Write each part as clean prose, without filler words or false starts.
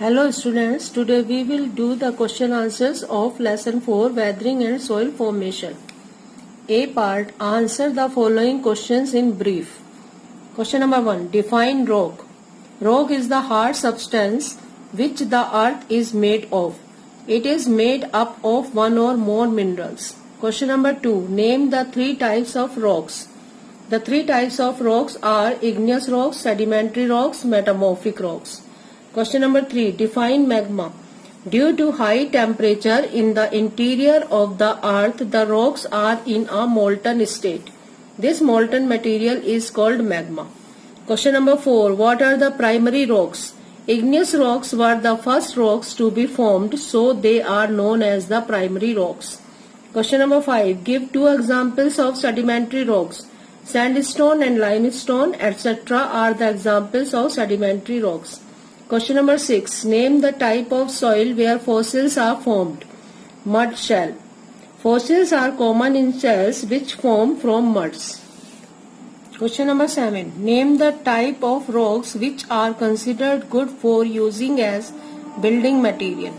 Hello students, today we will do the question answers of lesson 4 Weathering and Soil Formation. A part, answer the following questions in brief. Question number 1, define rock. Rock is the hard substance which the earth is made of. It is made up of one or more minerals. Question number 2, name the three types of rocks. The three types of rocks are igneous rocks, sedimentary rocks, metamorphic rocks. Question number 3. Define magma. Due to high temperature in the interior of the earth, the rocks are in a molten state. This molten material is called magma. Question number 4. What are the primary rocks? Igneous rocks were the first rocks to be formed, so they are known as the primary rocks. Question number 5. Give two examples of sedimentary rocks. Sandstone and limestone, etc. are the examples of sedimentary rocks. Question number 6. Name the type of soil where fossils are formed. Mud shell. Fossils are common in shells which form from muds. Question number 7. Name the type of rocks which are considered good for using as building material.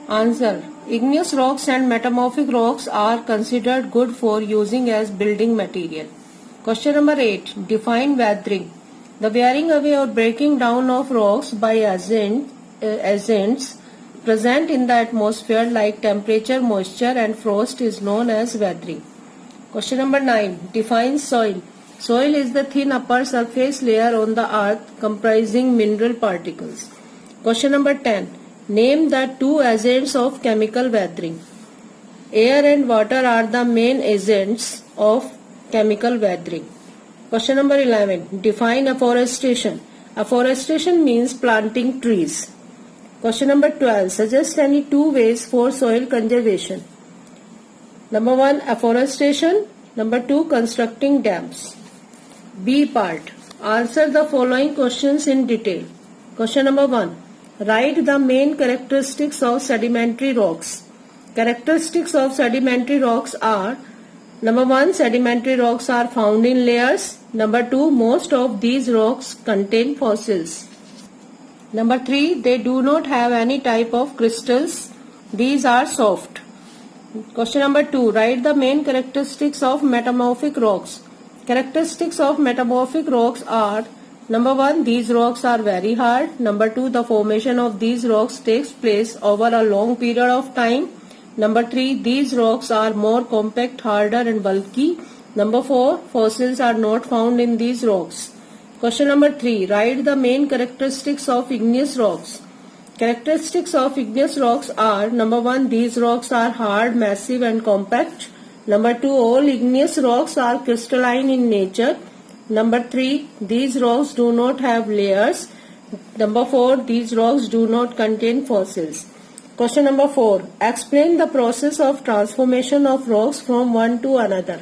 Answer. Igneous rocks and metamorphic rocks are considered good for using as building material. Question number 8. Define weathering. The wearing away or breaking down of rocks by agents present in the atmosphere like temperature, moisture and frost is known as weathering. Question number 9. Define soil. Soil is the thin upper surface layer on the earth comprising mineral particles. Question number 10. Name the two agents of chemical weathering. Air and water are the main agents of chemical weathering. Question number 11. Define afforestation. Afforestation means planting trees. Question number 12. Suggest any two ways for soil conservation. Number 1. Afforestation. Number 2. Constructing dams. B part. Answer the following questions in detail. Question number 1. Write the main characteristics of sedimentary rocks. Characteristics of sedimentary rocks are: Number 1. Sedimentary rocks are found in layers. Number 2. Most of these rocks contain fossils. Number 3. They do not have any type of crystals. These are soft. Question number 2. Write the main characteristics of metamorphic rocks. Characteristics of metamorphic rocks are: Number 1. These rocks are very hard. Number 2. The formation of these rocks takes place over a long period of time. Number 3. These rocks are more compact, harder and bulky. Number 4. Fossils are not found in these rocks. Question number 3. Write the main characteristics of igneous rocks. Characteristics of igneous rocks are: Number 1. These rocks are hard, massive and compact. Number 2. All igneous rocks are crystalline in nature. Number 3. These rocks do not have layers. Number 4. These rocks do not contain fossils. Question number 4. Explain the process of transformation of rocks from one to another.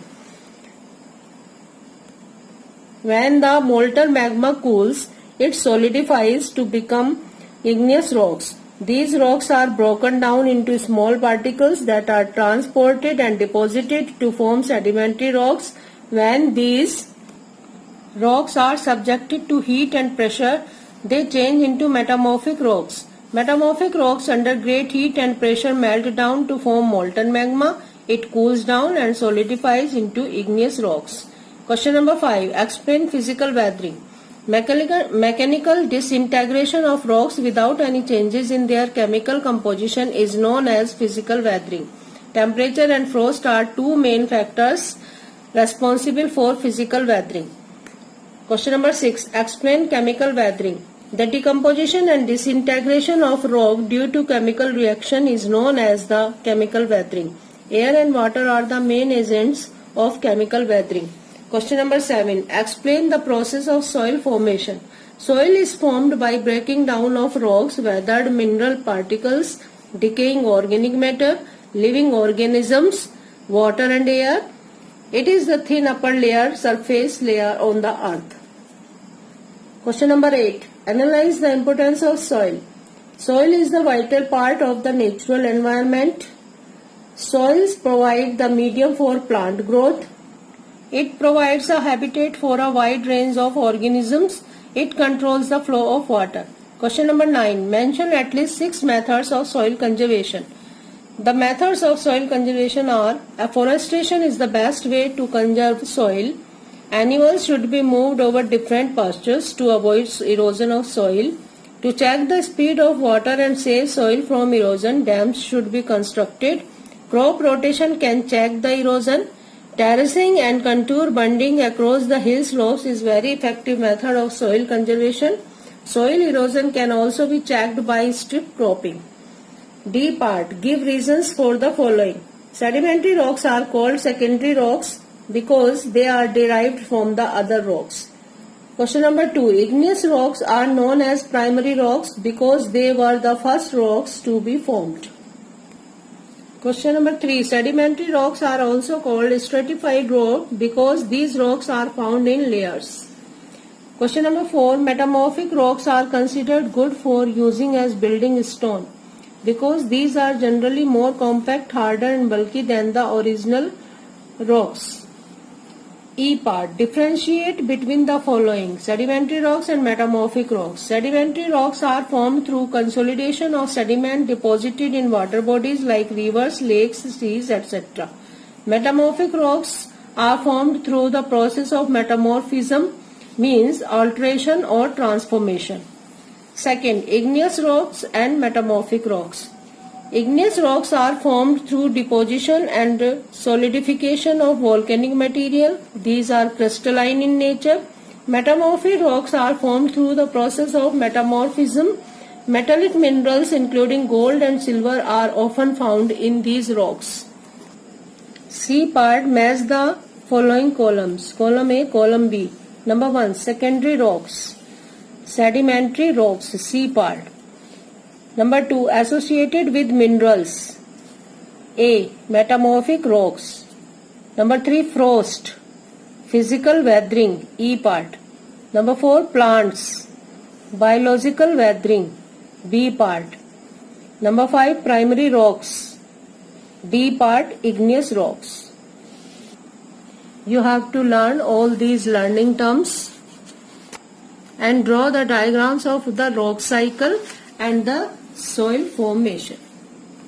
When the molten magma cools, it solidifies to become igneous rocks. These rocks are broken down into small particles that are transported and deposited to form sedimentary rocks. When these rocks are subjected to heat and pressure, they change into metamorphic rocks. Metamorphic rocks under great heat and pressure melt down to form molten magma. It cools down and solidifies into igneous rocks. Question number 5. Explain physical weathering. Mechanical disintegration of rocks without any changes in their chemical composition is known as physical weathering. Temperature and frost are two main factors responsible for physical weathering. Question number 6. Explain chemical weathering. The decomposition and disintegration of rock due to chemical reaction is known as the chemical weathering. Air and water are the main agents of chemical weathering. Question number 7. Explain the process of soil formation. Soil is formed by breaking down of rocks, weathered mineral particles, decaying organic matter, living organisms, water and air. It is the thin upper layer, surface layer on the earth. Question number 8. Analyze the importance of soil. Soil is the vital part of the natural environment. Soils provide the medium for plant growth. It provides a habitat for a wide range of organisms. It controls the flow of water. Question number 9. Mention at least 6 methods of soil conservation. The methods of soil conservation are: afforestation is the best way to conserve soil. Animals should be moved over different pastures to avoid erosion of soil. To check the speed of water and save soil from erosion, dams should be constructed. Crop rotation can check the erosion. Terracing and contour bunding across the hill slopes is very effective method of soil conservation. Soil erosion can also be checked by strip cropping. D part. Give reasons for the following. Sedimentary rocks are called secondary rocks because they are derived from the other rocks. Question number 2. Igneous rocks are known as primary rocks because they were the first rocks to be formed. Question number 3. Sedimentary rocks are also called stratified rock because these rocks are found in layers. Question number 4. Metamorphic rocks are considered good for using as building stone because these are generally more compact, harder and bulky than the original rocks. E part. Differentiate between the following: sedimentary rocks and metamorphic rocks. Sedimentary rocks are formed through consolidation of sediment deposited in water bodies like rivers, lakes, seas, etc. Metamorphic rocks are formed through the process of metamorphism, means alteration or transformation. Second, igneous rocks and metamorphic rocks. Igneous rocks are formed through deposition and solidification of volcanic material. These are crystalline in nature. Metamorphic rocks are formed through the process of metamorphism. Metallic minerals including gold and silver are often found in these rocks. C part. Match the following columns. Column A, column B. Number 1. Secondary rocks. Sedimentary rocks. C part. Number 2. Associated with minerals. A. Metamorphic rocks. Number 3. Frost. Physical weathering. E part. Number 4. Plants. Biological weathering. B part. Number 5. Primary rocks. D part. Igneous rocks. You have to learn all these learning terms and draw the diagrams of the rock cycle and the soil formation.